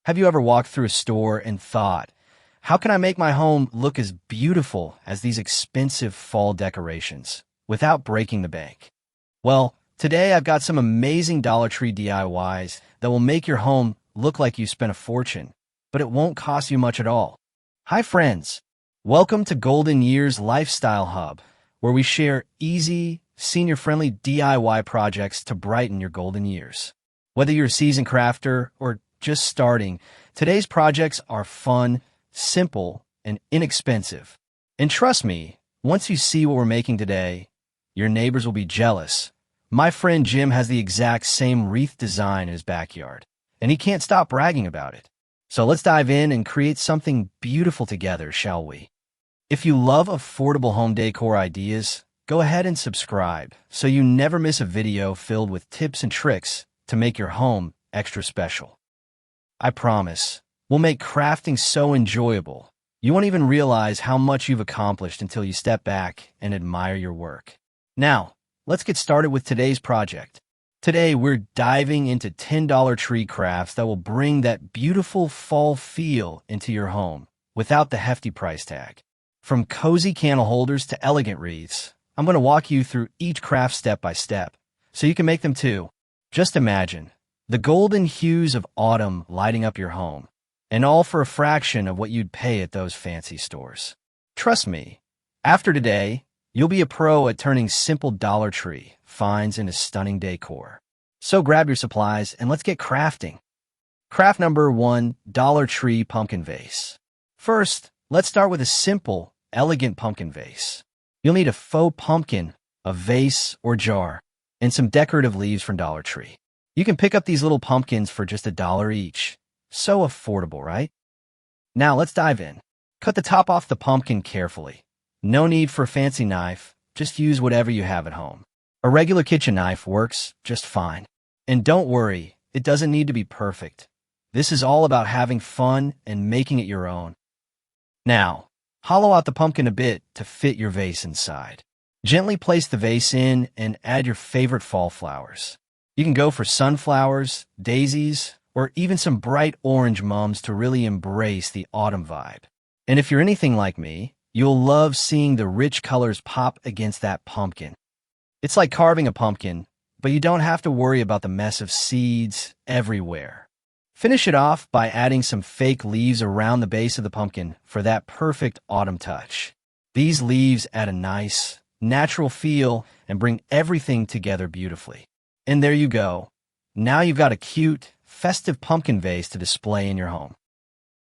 Have you ever walked through a store and thought, how can I make my home look as beautiful as these expensive fall decorations without breaking the bank? Well, today I've got some amazing Dollar Tree DIYs that will make your home look like you spent a fortune, but it won't cost you much at all. Hi friends, welcome to Golden Years Lifestyle Hub, where we share easy, senior-friendly DIY projects to brighten your golden years. Whether you're a seasoned crafter or just starting, today's projects are fun, simple, and inexpensive. And trust me, once you see what we're making today, your neighbors will be jealous. My friend Jim has the exact same wreath design in his backyard, and he can't stop bragging about it. So let's dive in and create something beautiful together, shall we? If you love affordable home decor ideas, go ahead and subscribe so you never miss a video filled with tips and tricks to make your home extra special. I promise, we'll make crafting so enjoyable, you won't even realize how much you've accomplished until you step back and admire your work. Now, let's get started with today's project. Today, we're diving into $10 tree crafts that will bring that beautiful fall feel into your home without the hefty price tag. From cozy candle holders to elegant wreaths, I'm going to walk you through each craft step by step, so you can make them too. Just imagine the golden hues of autumn lighting up your home, and all for a fraction of what you'd pay at those fancy stores. Trust me, after today, you'll be a pro at turning simple Dollar Tree finds into stunning decor. So grab your supplies and let's get crafting. Craft number 1, Dollar Tree pumpkin vase. First, let's start with a simple, elegant pumpkin vase. You'll need a faux pumpkin, a vase or jar, and some decorative leaves from Dollar Tree. You can pick up these little pumpkins for just $1 each. So affordable, right? Now let's dive in. Cut the top off the pumpkin carefully. No need for a fancy knife, just use whatever you have at home. A regular kitchen knife works just fine. And don't worry, it doesn't need to be perfect. This is all about having fun and making it your own. Now, hollow out the pumpkin a bit to fit your vase inside. Gently place the vase in and add your favorite fall flowers. You can go for sunflowers, daisies, or even some bright orange mums to really embrace the autumn vibe. And if you're anything like me, you'll love seeing the rich colors pop against that pumpkin. It's like carving a pumpkin, but you don't have to worry about the mess of seeds everywhere. Finish it off by adding some fake leaves around the base of the pumpkin for that perfect autumn touch. These leaves add a nice, natural feel and bring everything together beautifully. And there you go. Now you've got a cute, festive pumpkin vase to display in your home.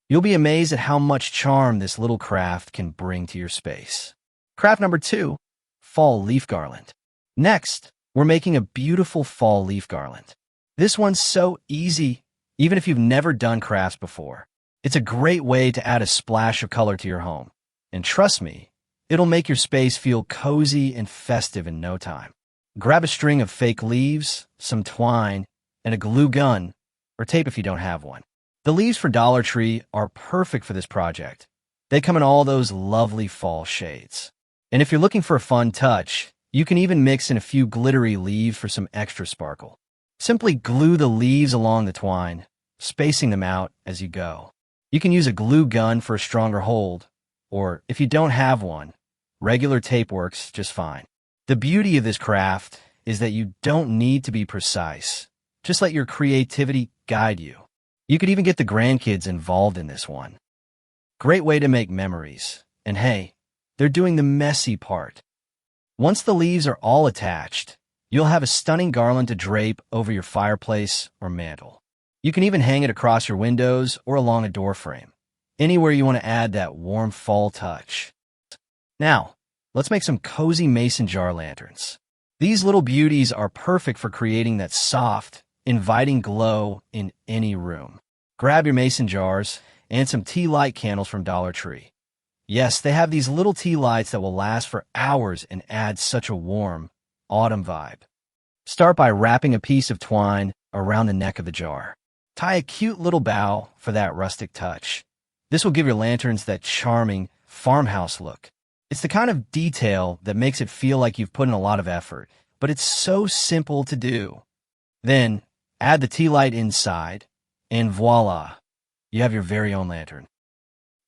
You'll be amazed at how much charm this little craft can bring to your space. Craft number 2, fall leaf garland. Next, we're making a beautiful fall leaf garland. This one's so easy, even if you've never done crafts before. It's a great way to add a splash of color to your home. And trust me, it'll make your space feel cozy and festive in no time. Grab a string of fake leaves, some twine, and a glue gun, or tape if you don't have one. The leaves for Dollar Tree are perfect for this project. They come in all those lovely fall shades. And if you're looking for a fun touch, you can even mix in a few glittery leaves for some extra sparkle. Simply glue the leaves along the twine, spacing them out as you go. You can use a glue gun for a stronger hold, or if you don't have one, regular tape works just fine. The beauty of this craft is that you don't need to be precise. Just let your creativity guide you. You could even get the grandkids involved in this one. Great way to make memories. And hey, they're doing the messy part. Once the leaves are all attached, you'll have a stunning garland to drape over your fireplace or mantle. You can even hang it across your windows or along a door frame, anywhere you want to add that warm fall touch. Now, let's make some cozy mason jar lanterns. These little beauties are perfect for creating that soft, inviting glow in any room. Grab your mason jars and some tea light candles from Dollar Tree. Yes, they have these little tea lights that will last for hours and add such a warm, autumn vibe. Start by wrapping a piece of twine around the neck of the jar. Tie a cute little bow for that rustic touch. This will give your lanterns that charming farmhouse look. It's the kind of detail that makes it feel like you've put in a lot of effort, but it's so simple to do. Then, add the tea light inside, and voila! you have your very own lantern.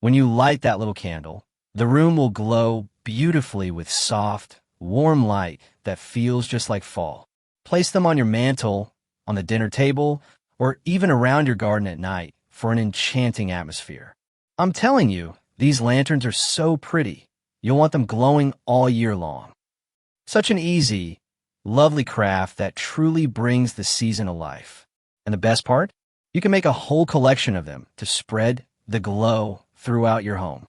When you light that little candle, the room will glow beautifully with soft, warm light that feels just like fall. Place them on your mantle, on the dinner table, or even around your garden at night for an enchanting atmosphere. I'm telling you, these lanterns are so pretty. You'll want them glowing all year long. Such an easy, lovely craft that truly brings the season to life. And the best part? You can make a whole collection of them to spread the glow throughout your home.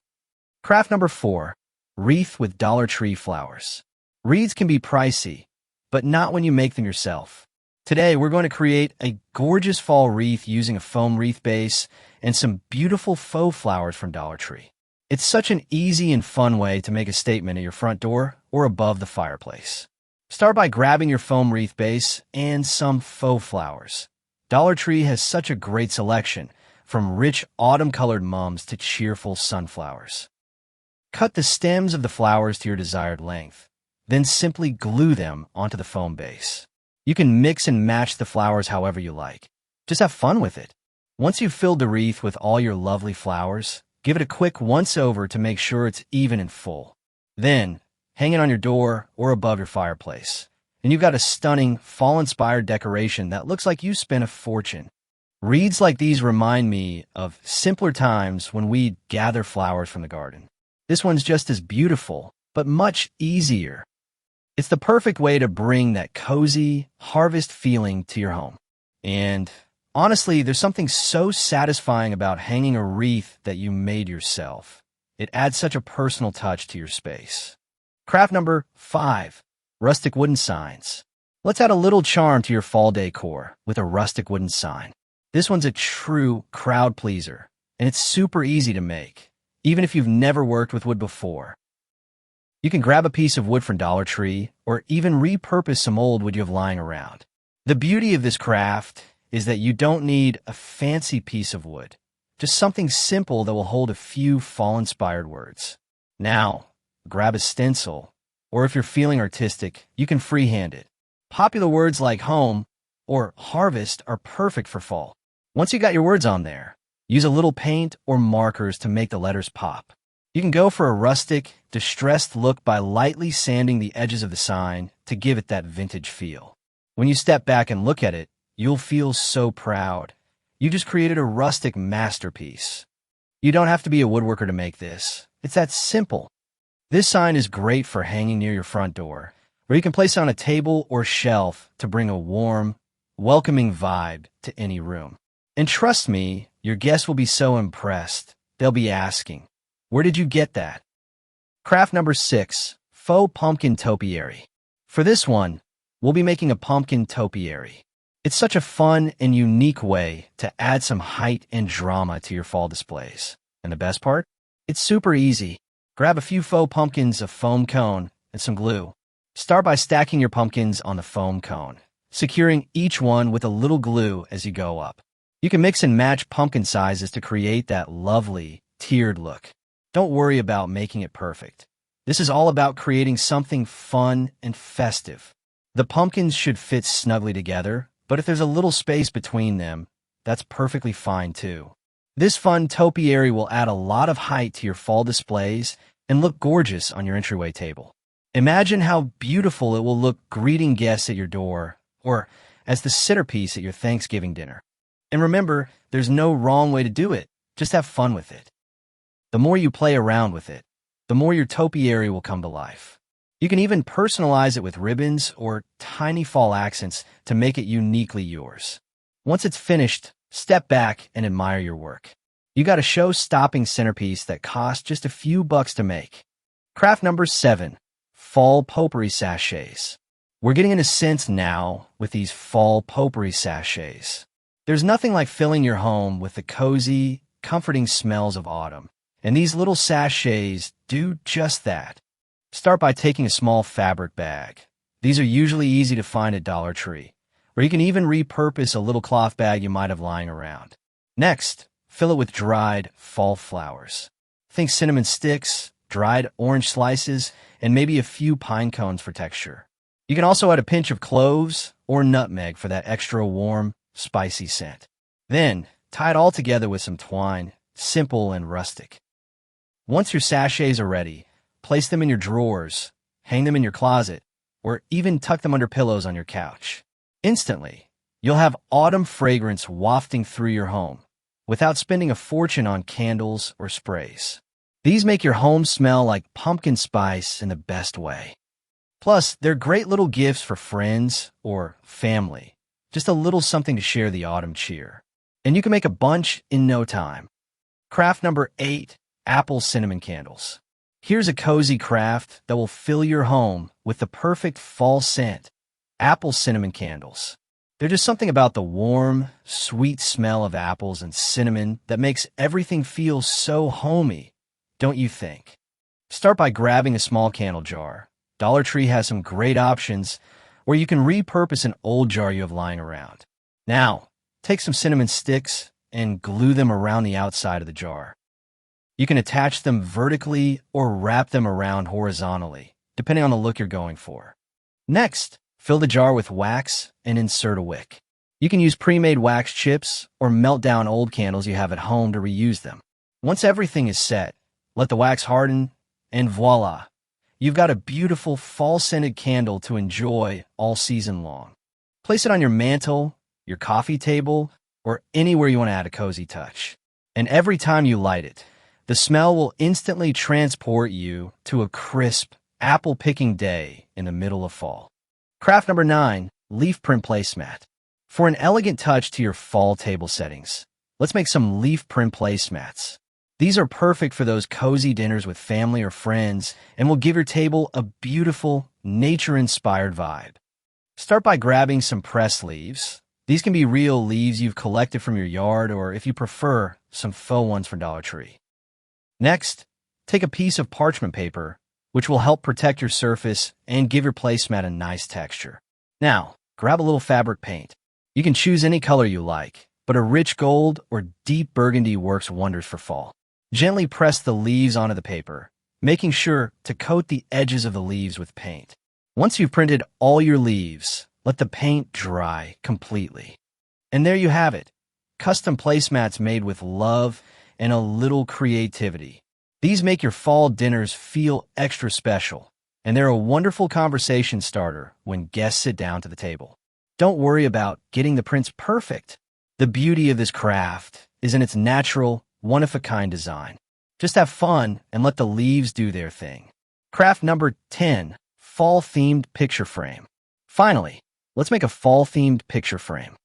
Craft number 4, wreath with Dollar Tree flowers. Wreaths can be pricey, but not when you make them yourself. Today, we're going to create a gorgeous fall wreath using a foam wreath base and some beautiful faux flowers from Dollar Tree. It's such an easy and fun way to make a statement at your front door or above the fireplace. Start by grabbing your foam wreath base and some faux flowers. Dollar Tree has such a great selection, from rich autumn-colored mums to cheerful sunflowers. Cut the stems of the flowers to your desired length, then simply glue them onto the foam base. You can mix and match the flowers however you like. Just have fun with it. Once you've filled the wreath with all your lovely flowers, give it a quick once-over to make sure it's even and full. Then, hang it on your door or above your fireplace, and you've got a stunning, fall-inspired decoration that looks like you spent a fortune. Wreaths like these remind me of simpler times when we'd gather flowers from the garden. This one's just as beautiful, but much easier. It's the perfect way to bring that cozy, harvest feeling to your home. And honestly, there's something so satisfying about hanging a wreath that you made yourself. It adds such a personal touch to your space. Craft number 5, rustic wooden signs. Let's add a little charm to your fall decor with a rustic wooden sign. This one's a true crowd pleaser, and it's super easy to make, even if you've never worked with wood before. You can grab a piece of wood from Dollar Tree or even repurpose some old wood you have lying around. The beauty of this craft is that you don't need a fancy piece of wood, just something simple that will hold a few fall-inspired words. Now, grab a stencil, or if you're feeling artistic, you can freehand it. Popular words like home or harvest are perfect for fall. Once you got your words on there, use a little paint or markers to make the letters pop. You can go for a rustic, distressed look by lightly sanding the edges of the sign to give it that vintage feel. When you step back and look at it, you'll feel so proud. You just created a rustic masterpiece. You don't have to be a woodworker to make this. It's that simple. This sign is great for hanging near your front door, or you can place it on a table or shelf to bring a warm, welcoming vibe to any room. And trust me, your guests will be so impressed. They'll be asking, "Where did you get that?" Craft number 6, faux pumpkin topiary. For this one, we'll be making a pumpkin topiary. It's such a fun and unique way to add some height and drama to your fall displays. And the best part? It's super easy. Grab a few faux pumpkins, a foam cone, and some glue. Start by stacking your pumpkins on the foam cone, securing each one with a little glue as you go up. You can mix and match pumpkin sizes to create that lovely, tiered look. Don't worry about making it perfect. This is all about creating something fun and festive. The pumpkins should fit snugly together, but if there's a little space between them, that's perfectly fine too. This fun topiary will add a lot of height to your fall displays and look gorgeous on your entryway table. Imagine how beautiful it will look greeting guests at your door or as the centerpiece at your Thanksgiving dinner. And remember, there's no wrong way to do it. Just have fun with it. The more you play around with it, the more your topiary will come to life. You can even personalize it with ribbons or tiny fall accents to make it uniquely yours. Once it's finished, step back and admire your work. You got a show-stopping centerpiece that costs just a few bucks to make. Craft number 7, fall potpourri sachets. We're getting into scents now with these fall potpourri sachets. There's nothing like filling your home with the cozy, comforting smells of autumn, and these little sachets do just that. Start by taking a small fabric bag. These are usually easy to find at Dollar Tree, or you can even repurpose a little cloth bag you might have lying around. Next, fill it with dried fall flowers. Think cinnamon sticks, dried orange slices, and maybe a few pine cones for texture. You can also add a pinch of cloves or nutmeg for that extra warm, spicy scent. Then, tie it all together with some twine, simple and rustic. Once your sachets are ready, place them in your drawers, hang them in your closet, or even tuck them under pillows on your couch. Instantly, you'll have autumn fragrance wafting through your home, without spending a fortune on candles or sprays. These make your home smell like pumpkin spice in the best way. Plus, they're great little gifts for friends or family. Just a little something to share the autumn cheer. And you can make a bunch in no time. Craft number 8, apple cinnamon candles. Here's a cozy craft that will fill your home with the perfect fall scent, apple cinnamon candles. There's just something about the warm, sweet smell of apples and cinnamon that makes everything feel so homey, don't you think? Start by grabbing a small candle jar. Dollar Tree has some great options where you can repurpose an old jar you have lying around. Now, take some cinnamon sticks and glue them around the outside of the jar. You can attach them vertically or wrap them around horizontally, depending on the look you're going for. Next, fill the jar with wax and insert a wick. You can use pre-made wax chips or melt down old candles you have at home to reuse them. Once everything is set, let the wax harden, and voila! You've got a beautiful fall-scented candle to enjoy all season long. Place it on your mantle, your coffee table, or anywhere you want to add a cozy touch. And every time you light it, the smell will instantly transport you to a crisp, apple-picking day in the middle of fall. Craft number 9, leaf print placemat. For an elegant touch to your fall table settings, let's make some leaf print placemats. These are perfect for those cozy dinners with family or friends and will give your table a beautiful, nature-inspired vibe. Start by grabbing some pressed leaves. These can be real leaves you've collected from your yard or, if you prefer, some faux ones from Dollar Tree. Next, take a piece of parchment paper, which will help protect your surface and give your placemat a nice texture. Now, grab a little fabric paint. You can choose any color you like, but a rich gold or deep burgundy works wonders for fall. Gently press the leaves onto the paper, making sure to coat the edges of the leaves with paint. Once you've printed all your leaves, let the paint dry completely. And there you have it, custom placemats made with love and a little creativity. These make your fall dinners feel extra special, and they're a wonderful conversation starter when guests sit down to the table. Don't worry about getting the prints perfect. The beauty of this craft is in its natural, one-of-a-kind design. Just have fun and let the leaves do their thing. Craft number 10, fall-themed picture frame. Finally, let's make a fall-themed picture frame.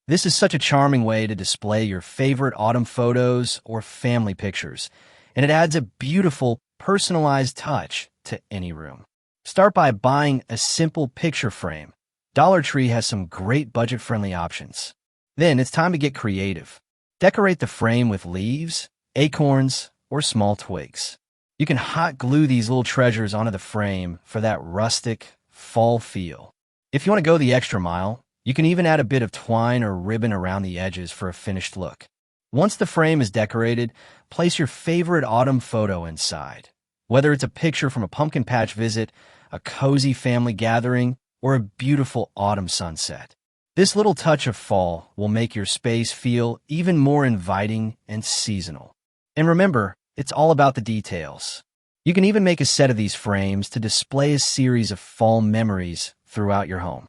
This is such a charming way to display your favorite autumn photos or family pictures, and it adds a beautiful, personalized touch to any room. Start by buying a simple picture frame. Dollar Tree has some great budget-friendly options. Then it's time to get creative. Decorate the frame with leaves, acorns, or small twigs. You can hot glue these little treasures onto the frame for that rustic, fall feel. If you want to go the extra mile, you can even add a bit of twine or ribbon around the edges for a finished look. Once the frame is decorated, place your favorite autumn photo inside. Whether it's a picture from a pumpkin patch visit, a cozy family gathering, or a beautiful autumn sunset. This little touch of fall will make your space feel even more inviting and seasonal. And remember, it's all about the details. You can even make a set of these frames to display a series of fall memories throughout your home.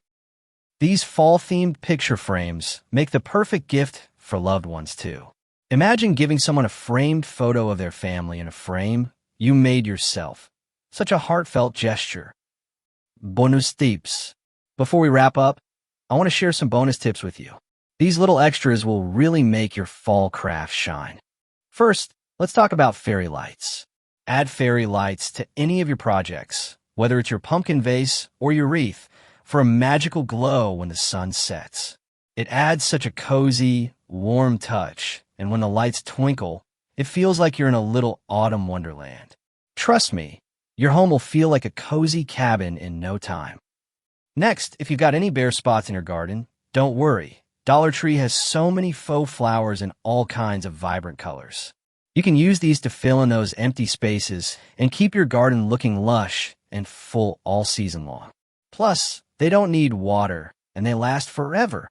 These fall-themed picture frames make the perfect gift for loved ones too. Imagine giving someone a framed photo of their family in a frame you made yourself. Such a heartfelt gesture. Bonus tips. Before we wrap up, I want to share some bonus tips with you. These little extras will really make your fall craft shine. First, let's talk about fairy lights. Add fairy lights to any of your projects, whether it's your pumpkin vase or your wreath, for a magical glow when the sun sets. It adds such a cozy, warm touch, and when the lights twinkle, it feels like you're in a little autumn wonderland. Trust me, your home will feel like a cozy cabin in no time. Next, if you've got any bare spots in your garden, don't worry. Dollar Tree has so many faux flowers in all kinds of vibrant colors. You can use these to fill in those empty spaces and keep your garden looking lush and full all season long. Plus, they don't need water, and they last forever.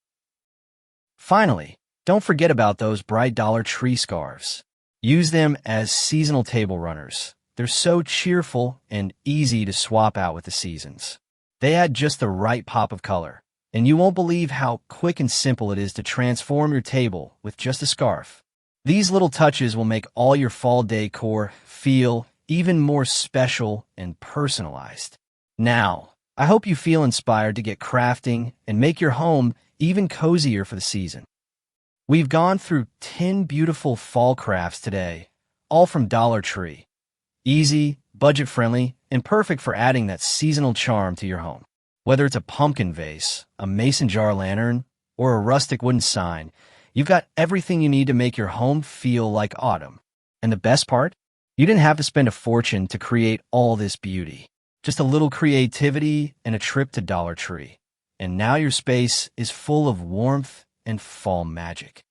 Finally, Don't forget about those bright Dollar Tree scarves. Use them as seasonal table runners. They're so cheerful and easy to swap out with the seasons. They add just the right pop of color, and you won't believe how quick and simple it is to transform your table with just a scarf. These little touches will make all your fall decor feel even more special and personalized. Now, I hope you feel inspired to get crafting and make your home even cozier for the season. We've gone through 10 beautiful fall crafts today, all from Dollar Tree. Easy, budget-friendly, and perfect for adding that seasonal charm to your home. Whether it's a pumpkin vase, a mason jar lantern, or a rustic wooden sign, you've got everything you need to make your home feel like autumn. And the best part? You didn't have to spend a fortune to create all this beauty. Just a little creativity and a trip to Dollar Tree. And now your space is full of warmth and fall magic.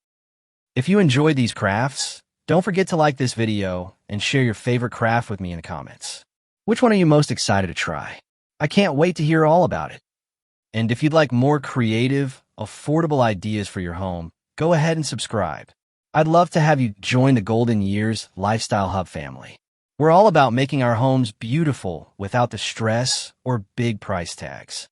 If you enjoyed these crafts, don't forget to like this video and share your favorite craft with me in the comments. Which one are you most excited to try? I can't wait to hear all about it. And if you'd like more creative, affordable ideas for your home, go ahead and subscribe. I'd love to have you join the Golden Years Lifestyle Hub family. We're all about making our homes beautiful without the stress or big price tags.